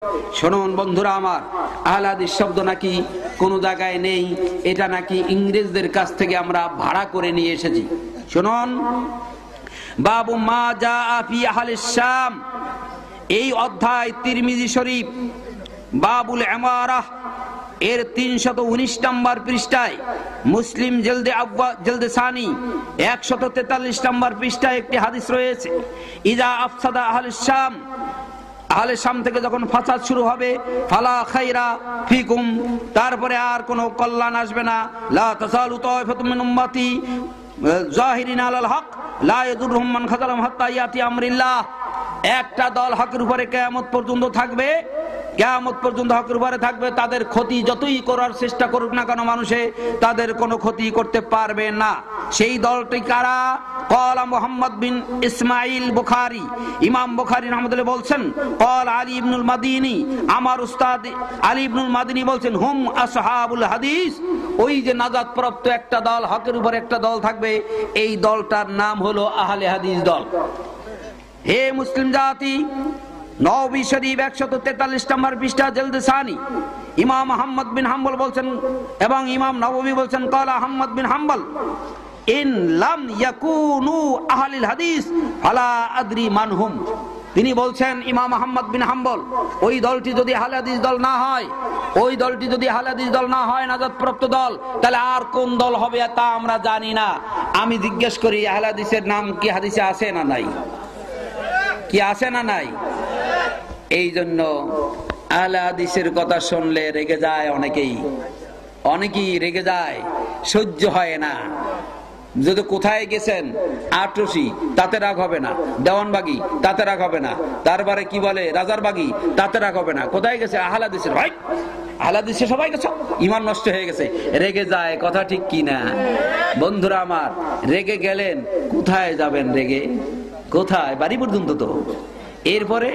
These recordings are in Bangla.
শুনুন বন্ধুরা আমার, আহলে হাদিস শব্দ নাকি কোন জায়গায় নেই, এটা নাকি ইংরেজদের কাছ থেকে আমরা ভাড়া করে নিয়ে এসেছি। শুনুন, বাবু মা জাআ ফি আহলিশ শাম, এই অধ্যায় তিরমিজি শরীফ বাবুল ইমারাহ এর 319 নম্বর পৃষ্ঠায়, মুসলিম জলদে সানি 143 নম্বর পৃষ্ঠায় একটি হাদিস রয়েছে। ইজা আফসাদা আহলিশ শাম, আহলে শাম থেকে যখন ফাসাদ শুরু হবে, ফালা খায়রা ফিকুম, তারপরে আর কোনো কল্যাণ আসবে না। লা তাসালু তায়ফাতুম মিন উম্মতি জাহিরিন আলাল হক লা ইয়াদুরহুম মান খাযালাহুম হাত্তা ইয়াতি আমরিল্লাহ। একটা দল হকের উপরে কিয়ামত পর্যন্ত থাকবে, কিয়ামত পর্যন্ত হকের উপরে থাকবে, তাদের ক্ষতি যতই করার চেষ্টা করুক না কেন মানুষে, তাদের কোনো ক্ষতি করতে পারবে না। সেই দলটি কারা? ক্বালা মুহাম্মদ বিন ইসমাইল বুখারী, ইমাম বুখারী রাহমাতুল্লাহ বলছেন, ক্বালা আলী ইবনুল মাদিনী, আমার উস্তাদ আলী ইবনুল মাদিনী বলছেন, হুম আসহাবুল হাদিস, ওই যে নাজাতপ্রাপ্ত একটা দল, হকের উপরে একটা দল থাকবে, এই দলটার নাম হলো আহলে হাদিস দল। হে মুসলিম জাতি, নবী শরীফ 143 নম্বর পৃষ্ঠা জলদে সানি, ইমাম আহমদ বিন হাম্বল বলছেন এবং ইমাম নববী বলছেন, ক্বালা আহমদ বিন হাম্বল, ইন লাম ইয়াকুনু আহলিল হাদিস ফালা আদরি মানহুম। তিনি বলছেন, ইমাম আহমদ বিন হাম্বল, ওই দলটি যদি আহলে হাদিস দল না হয়, ওই দলটি যদি আহলে হাদিস দল না হয়, নাজাতপ্রাপ্ত দল, তাহলে আর কোন দল হবে তা আমরা জানি না। আমি জিজ্ঞেস করি, আহলে হাদিসের নাম কি হাদিসে আছে না নাই? কি আছে না নাই? এই জন্য আহলে হাদিসের কথা শুনলে রেগে যায় অনেকেই রেগে যায়, সহ্য হয় না। যদি কোথায় গেছেন, আটরশি, তাতে রাগ হবে না, দেওয়ানবাগি, তাতে রাগ হবে না, তারপরে কি বলে রাজারবাগি, তাতে রাগ হবে না। কোথায় গেছে? আহলে হাদিসের, ভাই আহলে হাদিসে সবাই গেছে, ঈমান নষ্ট হয়ে গেছে, রেগে যায়। কথা ঠিক কি না বন্ধুরা আমার? রেগে গেলেন, কোথায় যাবেন রেগে? কোথায়? বাড়ি পর্যন্ত তো। এরপরে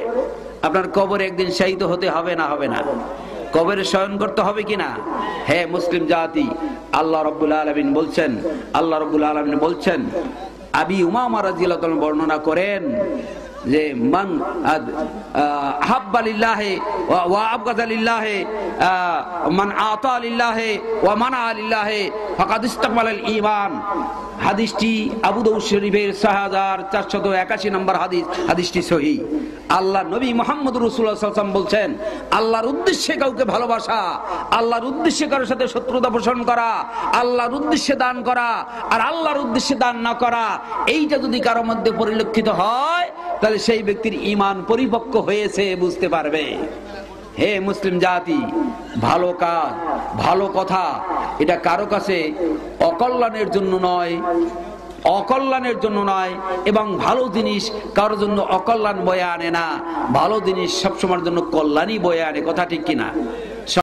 আপনার কবরে একদিন শায়িত হতে হবে না? হবে না? কবরে শয়ন করতে হবে কিনা? হে মুসলিম জাতি, আল্লাহ রাব্বুল আলামিন বলছেন, আবি উমামা রাদিয়াল্লাহু আনহু বর্ণনা করেন যে, মান আহাব্বা লিল্লাহি ওয়া আবগাযা লিল্লাহি, মান আতা লিল্লাহি ওয়া মানা লিল্লাহি ফাকাদ ইসতাকমালাল ঈমান। হাদিসটি আবু দাউদ শরীফের 6481 নম্বর হাদিস, হাদিসটি সহিহ। আল্লাহ নবী মুহাম্মদ রাসূলুল্লাহ সাল্লাল্লাহু আলাইহি ওয়াসাল্লাম বলছেন, আল্লাহর উদ্দেশ্যে কাউকে ভালোবাসা, আল্লাহর উদ্দেশ্যে কারোর সাথে শত্রুতা পোষণ করা, আল্লাহর উদ্দেশ্যে দান করা আর আল্লাহর উদ্দেশ্যে দান না করা, এইটা যদি কারো মধ্যে পরিলক্ষিত হয়, তাহলে সেই ব্যক্তির ঈমান পরিপক্ক হয়েছে বুঝতে পারবে। হে মুসলিম জাতি, ভালো কাজ, ভালো কথা, এটা কারো কাছে অকল্যাণের জন্য নয়, এবং ভালো জিনিস কারোর জন্য অকল্যাণ বয়ে আনে না, ভালো জিনিস সবসময়ের জন্য কল্যাণই বয়ে আনে। কথা ঠিক কিনা?